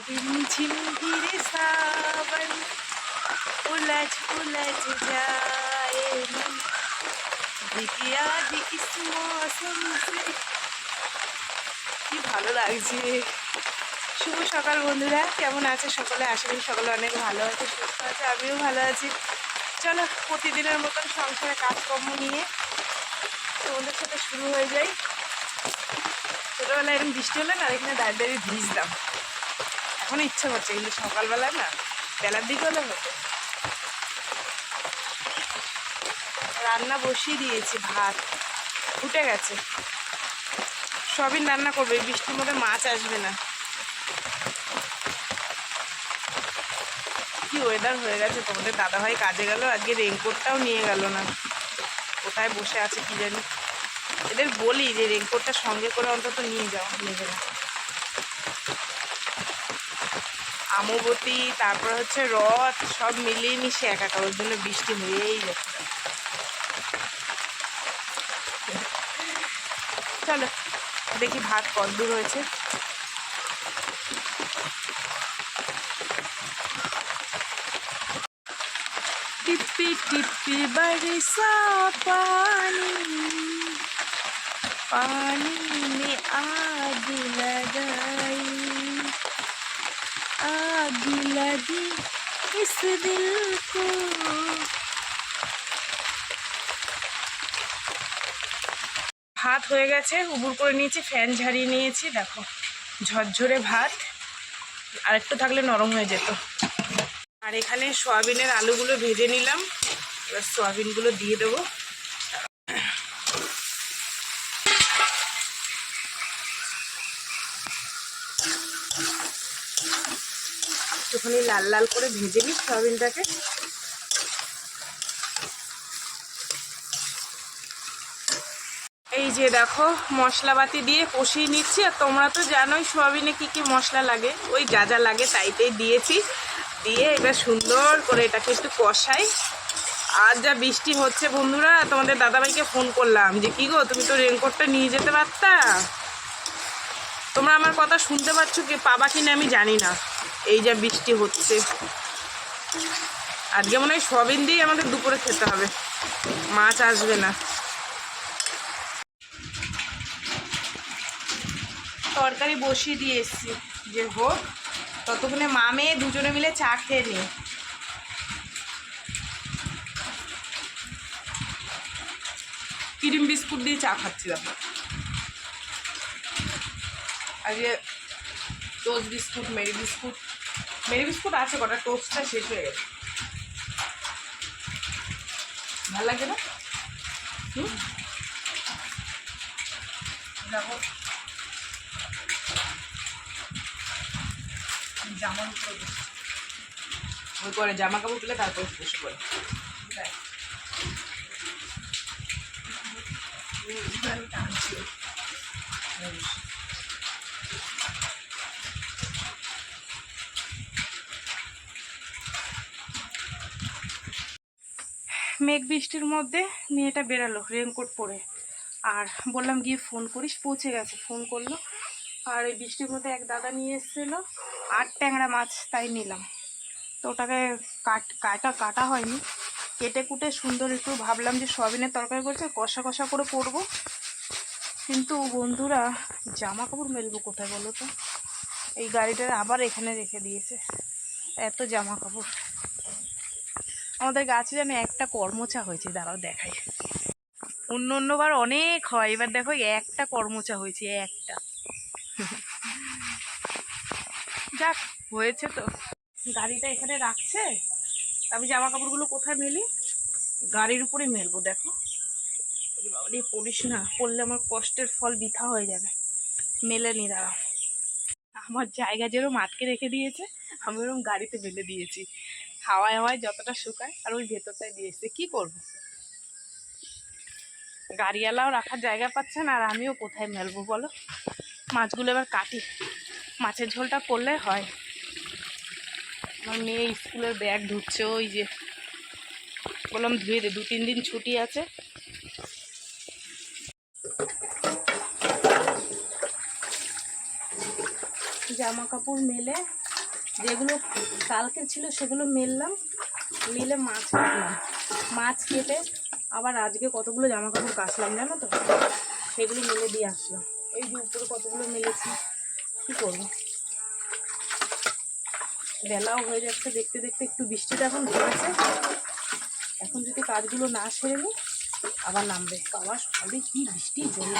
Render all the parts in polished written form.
रिमझिम गिरे सावन उलझ उलझ जाए मन भीगे आज इस मौसम से। কি ভালো লাগছে। শুভ সকাল বন্ধুরা, কেমন আছে সকলে? আশা করি সকলে অনেক ভালো আছে, সুস্থ আছে, আমিও ভালো আছি। চলো প্রতিদিনের মতন সংসারে কাজকর্ম নিয়ে তোমাদের সাথে শুরু হয়ে যাই। ছোটোবেলায় এরকম বৃষ্টি হলে না এখানে দাঁড়িয়ে দাঁড়িয়ে ভিজতাম, এখন ইচ্ছে করছে, কিন্তু সকালবেলা না বেলার দিকে হলে হতো। রান্না বসিয়ে দিয়েছি, ভাত ফুটে গেছে, সবই রান্না করবো। এই বৃষ্টির মধ্যে মাছ আসবে না। কি ওয়েদার হয়ে গেছে। তোমাদের দাদাভাই কাজে গেল, আজকে রেইনকোটটাও নিয়ে গেল না, কোথায় বসে আছে কি জানি। এদের বলি যে রেইনকোটটা সঙ্গে করে অন্তত নিয়ে যাও, নেবে না। আমবতী তারপর হচ্ছে রথ সব মিলিয়ে মিশে একাকার, ওর জন্য বৃষ্টি হয়েই যাচ্ছে। চলো দেখি ভাত কতদূর হয়েছে। टिप्पी टिप्पी बरसा पानी, पानी में आग लगाई, आग लगी इस दिल को। ভাত হয়ে গেছে, উবুর করে নিয়েছি, ফ্যান ঝাড়িয়ে নিয়েছি, দেখো ঝরঝরে ভাত। আর একটু থাকলে নরম হয়ে যেত। আর এখানে সয়াবিনের আলুগুলো ভেজে নিলাম, এবার সয়াবিনগুলো দিয়ে দেবো। একটুখানি লাল লাল করে ভেজে নিই সয়াবিনটাকে। এই যে দেখো মশলাপাতি দিয়ে কষিয়ে নিচ্ছি। আর তোমরা তো জানোই সয়াবিনে কি কি মশলা লাগে, ওই যা যা লাগে তাইতেই দিয়েছি। দিয়ে এবার সুন্দর করে এটাকে একটু কষাই। আর যা বৃষ্টি হচ্ছে বন্ধুরা, তোমাদের দাদাভাইকে ফোন করলাম যে কি গো, তুমি তো রেইনকোটটা নিয়ে যেতে পারতা। তোমরা আমার কথা শুনতে পাচ্ছ কি, পাবা কিনা আমি জানি না। এই যা বৃষ্টি হচ্ছে, আজকে মনে হয় সয়াবিন দিয়েই আমাদের দুপুরে খেতে হবে, মাছ আসবে না। তরকারি বসিয়ে দিয়ে এসছি, যে হোক ততক্ষণে মা মেয়ে দুজনে মিলে চা খেয়ে নিই। ক্রিম বিস্কুট দিয়ে চা খাচ্ছি। দেখো আজকে টোস্ট বিস্কুট, মেরি বিস্কুট আছে কটা, টোস্টটা শেষ হয়ে গেছে। ভালো লাগে না? দেখো জামার উপরে ওই করে জামা কাপড় তুলে তারপরে বসে পড়ে। মেঘ বৃষ্টির মধ্যে মেয়েটা বেরালো রেইনকোট পরে। আর বললাম গিয়ে ফোন করিস, পৌঁছে গেছে, ফোন করলো। আর এই বৃষ্টির মধ্যে এক দাদা নিয়ে এসেছিলো 8 ট্যাংরা মাছ, তাই নিলাম। তো ওটাকে কাটা হয়নি, কেটে কুটে সুন্দর একটু ভাবলাম যে সয়াবিনের তরকারি করছে, কষা কষা করে করবো। কিন্তু বন্ধুরা জামা কাপড় মেলবো কোথায় বলো তো? এই গাড়িটা আবার এখানে রেখে দিয়েছে, এত জামা কাপড়। আমাদের গাছে যেন একটা কর্মচা হয়েছে, দাঁড়াও দেখাই। অন্যবার অনেক হয়, এবার দেখো একটা কর্মচা হয়েছে, একটা। যাক হয়েছে তো। গাড়িটা এখানে রাখছে, আমি জামা কাপড়গুলো কোথায় মেলি? গাড়ির উপরে মেলবো। দেখো পড়িস না, পড়লে আমার কষ্টের ফল বৃথা হয়ে যাবে। মেলে নি, দাঁড়াও। আমার জায়গা যেরকম আটকে রেখে দিয়েছে, আমি ওরকম গাড়িতে মেলে দিয়েছি। হাওয়ায় হাওয়ায় যতটা শুকায়, আর ওই ভেতরটায় দিয়েছে। কি করবো, গাড়িওয়ালাও রাখার জায়গা পাচ্ছে না, আর আমিও কোথায় মেলবো বলো? মাছগুলো এবার কাটি, মাছের ঝোলটা করলে হয়। আমার মেয়ে স্কুলের ব্যাগ ধুচ্ছে, ওই যে বললাম ধুয়ে দে, 2-3 দিন ছুটি আছে। জামা কাপড় মেলে যেগুলো কালকের ছিল সেগুলো মেললাম, মিলে মাছ কাটলাম। মাছ কেটে আবার আজকে কতগুলো জামা কাপড় কাচলাম জানো তো, সেগুলো মেলে দিয়ে আসলাম। এই যে উপরে কতগুলো মেলেছি, কী করবো। বেলাও হয়ে যাচ্ছে দেখতে দেখতে, একটু বৃষ্টিটা এখন ধরেছে। এখন যদি কাজগুলো না সেরে নিই আবার নামবে। বাবা সকালে কি বৃষ্টি জল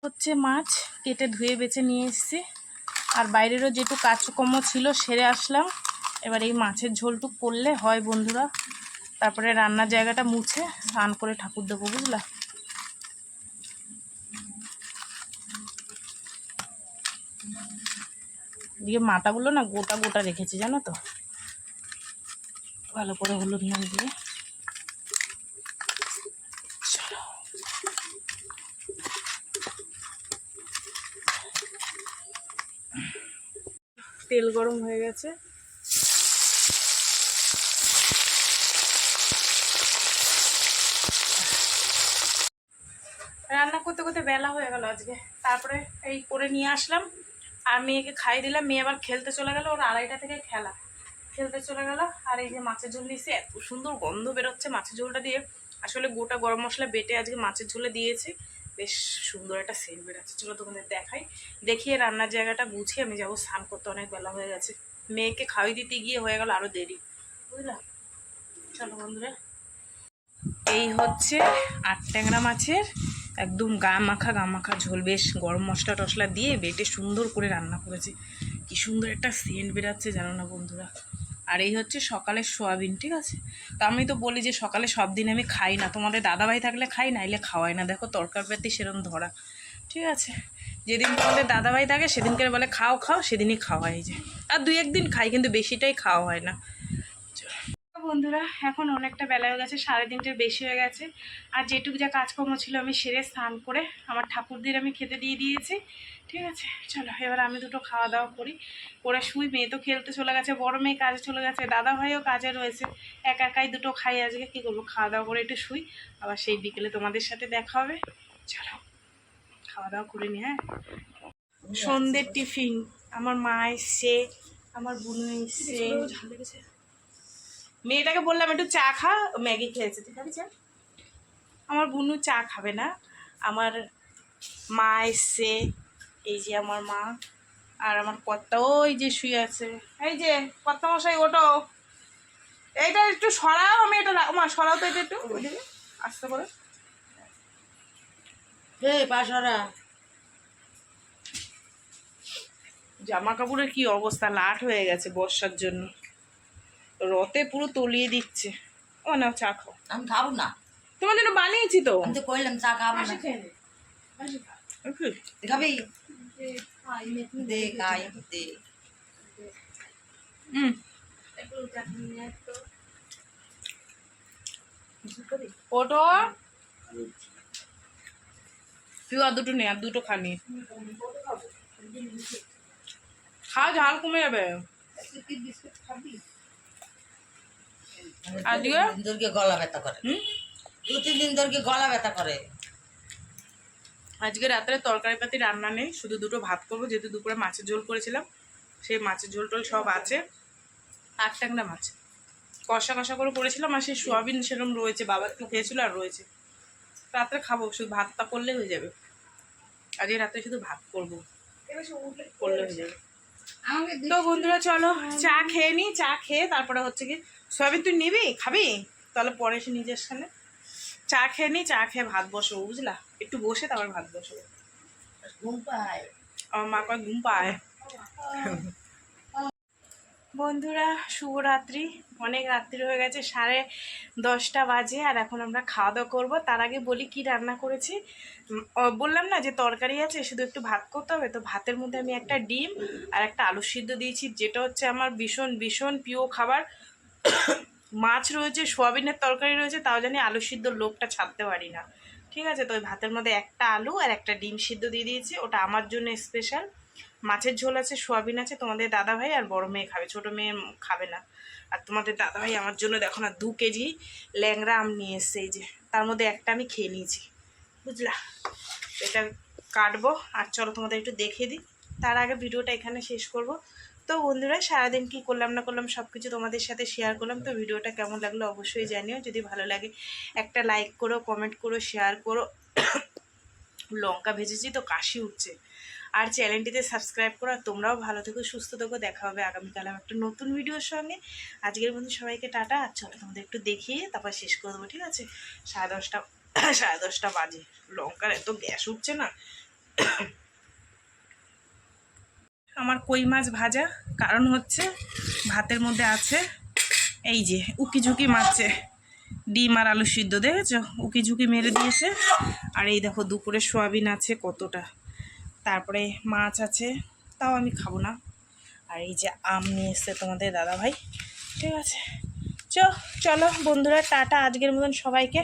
হচ্ছে। মাছ কেটে ধুয়ে বেছে নিয়ে এসেছি, আর বাইরেরও যেটুকু কাজকর্ম ছিল সেরে আসলাম। এবার এই মাছের ঝোলটুক করলে হয় বন্ধুরা, তারপরে রান্নার জায়গাটা মুছে স্নান করে ঠাকুর দেবো, বুঝলা। দিয়ে মাথাগুলো না গোটা গোটা রেখেছি জানো তো, ভালো করে হলুদ নুন দিয়ে। তেল গরম হয়ে গেছে, রান্না করতে করতে বেলা হয়ে গেল আজকে। তারপরে এই করে নিয়ে আসলাম আর মেয়েকে খাই দিলাম। মেয়ে আবার খেলতে চলে গেল, ওর 2:30 থেকে খেলা, খেলতে চলে গেল। আর এই যে মাছের ঝোল দিয়েছি, এত সুন্দর গন্ধ বেরোচ্ছে মাছের ঝোলটা দিয়ে। আসলে গোটা গরম মশলা বেটে আজকে মাছের ঝোলে দিয়েছি, বেশ সুন্দর একটা সেন্ট বেরোচ্ছে। চলো তোমাদের দেখাই, দেখিয়ে রান্নার জায়গাটা গুছিয়ে আমি যাবো স্নান করতে, অনেক বেলা হয়ে গেছে। মেয়েকে খাওয়াই দিতে গিয়ে হয়ে গেল আরও দেরি, বুঝলাম। চলো বন্ধুরা, এই হচ্ছে 8 ট্যাংরা মাছের একদম গা মাখা ঝোল, বেশ গরম মশলা টশলা দিয়ে বেটে সুন্দর করে রান্না করেছি। কি সুন্দর একটা সেন্ট বেরাচ্ছে জানো না বন্ধুরা। আর এই হচ্ছে সকালের সোয়াবিন, ঠিক আছে। তো আমি তো বলি যে সকালে সব দিন আমি খাই না, তোমাদের দাদাভাই থাকলে খাই, না এলে খাওয়াই না। দেখো তরকারপাতি সেরকম ধরা, ঠিক আছে। যেদিন তোমাদের দাদাভাই থাকে সেদিনকে বলে খাও খাও, সেদিনই খাওয়া হয়। যে আর 2-1 দিন খাই, কিন্তু বেশিটাই খাওয়া হয় না। বন্ধুরা এখন অনেকটা বেলা হয়ে গেছে, 3:30-র বেশি হয়ে গেছে। আর যেটুকু যা কাজকর্ম ছিল আমি সেরে স্নান করে আমার ঠাকুরদের আমি খেতে দিয়ে দিয়েছি, ঠিক আছে। চলো এবার আমি দুটো খাওয়া দাওয়া করি, করে শুই। মেয়ে তো খেলতে চলে গেছে, বড় মেয়ে কাজে চলে গেছে, দাদা ভাইও কাজে রয়েছে। একাই দুটো খাই আজকে, কী করবো, খাওয়া দাওয়া করে একটু শুই। আবার সেই বিকেলে তোমাদের সাথে দেখা হবে। চলো খাওয়া দাওয়া করে নি। হ্যাঁ, সন্ধ্যের টিফিন আমার মা এসছে, আমার বোনও এসছে। মেয়েটাকে বললাম একটু চা খা, ম্যাগি খেয়েছে, ঠিক আছে। আমার বুনু চা খাবে না। আমার মা এসছে, এই যে আমার মা, আর আমার কর্তা ওই যে শুয়ে আছে। এই যে কর্তা মশাই ওঠো, এইটা একটু সরাও, আমি এটা মা সরাও তো, এটা একটু ওইদিকে আস্তে করে। জামা কাপড়ের কি অবস্থা, লাট হয়ে গেছে বর্ষার জন্য, রতে পুরো তলিয়ে দিচ্ছে। ও না, চা খাও। আমি খাবো না, তোমার জন্য বানিয়েছি তো। আমি তো কইলাম চা খাবো না। খাবি দে, খাই দে। ওটো তুই আর দুটো নে, আর দুটো খানি খাও, ঝাল কমে যাবে। আজকে 2-3 দিন ধরে গলা ব্যথা করে, 2-3 দিন ধরে গলা ব্যথা করে। আজকে রাত্রে তরকারি পাতি রান্না নেই, শুধু দুটো ভাত করবো, যেহেতু দুপুরে মাছের ঝোল করেছিলাম, সেই মাছের ঝোল টোল সব আছে। 8 ট্যাংরা মাছ কষা কষা করে করেছিলাম, আর সেই সোয়াবিন সেরকম রয়েছে, বাবা একটু খেয়েছিল আর রয়েছে। রাত্রে খাবো, শুধু ভাতটা করলে হয়ে যাবে। আজকে রাত্রে শুধু ভাত করবো, করলে হয়ে যাবে। তো বন্ধুরা চলো চা খেয়ে নিই, চা খেয়ে তারপরে হচ্ছে কি, সোয়াবিন তুই নিবি খাবি, তাহলে পরে এসে নিজের সামনে চা খেয়ে নিই, চা খেয়ে ভাত বসবো, বুঝলা। একটু বসে তারপর ভাত বসবো। ঘুম পায়, আমার মা কয় ঘুম পায়। বন্ধুরা শুভরাত্রি, অনেক রাত্রি হয়ে গেছে, 10:30 বাজে। আর এখন আমরা খাওয়া দাওয়া করবো। তার আগে বলি কি রান্না করেছি। বললাম না যে তরকারি আছে, শুধু একটু ভাত করতে হবে। তো ভাতের মধ্যে আমি একটা ডিম আর একটা আলু সিদ্ধ দিয়েছি, যেটা হচ্ছে আমার ভীষণ ভীষণ প্রিয় খাবার। মাছ রয়েছে, সোয়াবিনের তরকারি রয়েছে, তাও জানি আলু সিদ্ধর লোভটা ছাড়তে পারি না, ঠিক আছে। তো ওই ভাতের মধ্যে একটা আলু আর একটা ডিম সিদ্ধ দিয়ে দিয়েছি, ওটা আমার জন্য স্পেশাল। মাছের ঝোল আছে, সোয়াবিন আছে, তোমাদের দাদাভাই আর বড় মেয়ে খাবে, ছোটো মেয়ে খাবে না। আর তোমাদের দাদাভাই আমার জন্য দেখো না 2 কেজি ল্যাংড়া আম নিয়ে এসছে, এই যে তার মধ্যে একটা আমি খেয়ে নিয়েছি, বুঝলা। এটা কাটবো আর চলো তোমাদের একটু দেখিয়ে দিই। তার আগে ভিডিওটা এখানে শেষ করব। তো বন্ধুরা, সারাদিন কী করলাম না করলাম সব কিছু তোমাদের সাথে শেয়ার করলাম। তো ভিডিওটা কেমন লাগলো অবশ্যই জানিও, যদি ভালো লাগে একটা লাইক করো, কমেন্ট করো, শেয়ার করো। লঙ্কা ভেজেছি তো কাশি উঠছে। আর চ্যানেলটিতে সাবস্ক্রাইব করো। আর তোমরাও ভালো থেকো, সুস্থ থেকো। দেখা হবে আগামীকাল একটা নতুন ভিডিওর সঙ্গে। আজকের বন্ধু সবাইকে টাটা। আর চলো তোমাদের একটু দেখিয়ে তারপর শেষ করে দেবো, ঠিক আছে। 10:30 10:30 বাজে। লঙ্কার এত গ্যাস উঠছে না। আমার কই মাছ ভাজা, কারণ হচ্ছে ভাতের মধ্যে আছে এই যে উকি ঝুঁকি মারছে, ডিম আর আলু সিদ্ধ, দেখেছো উকি ঝুঁকি মেরে দিয়েছে। আর এই দেখো দুপুরে সোয়াবিন আছে কতটা, তারপরে মাছ আছে, তাও আমি খাবো না। আর এই যে আম নিয়ে এসছে তোমাদের দাদাভাই, ঠিক আছে। চলো বন্ধুরা, টাটা আজকের মতন সবাইকে।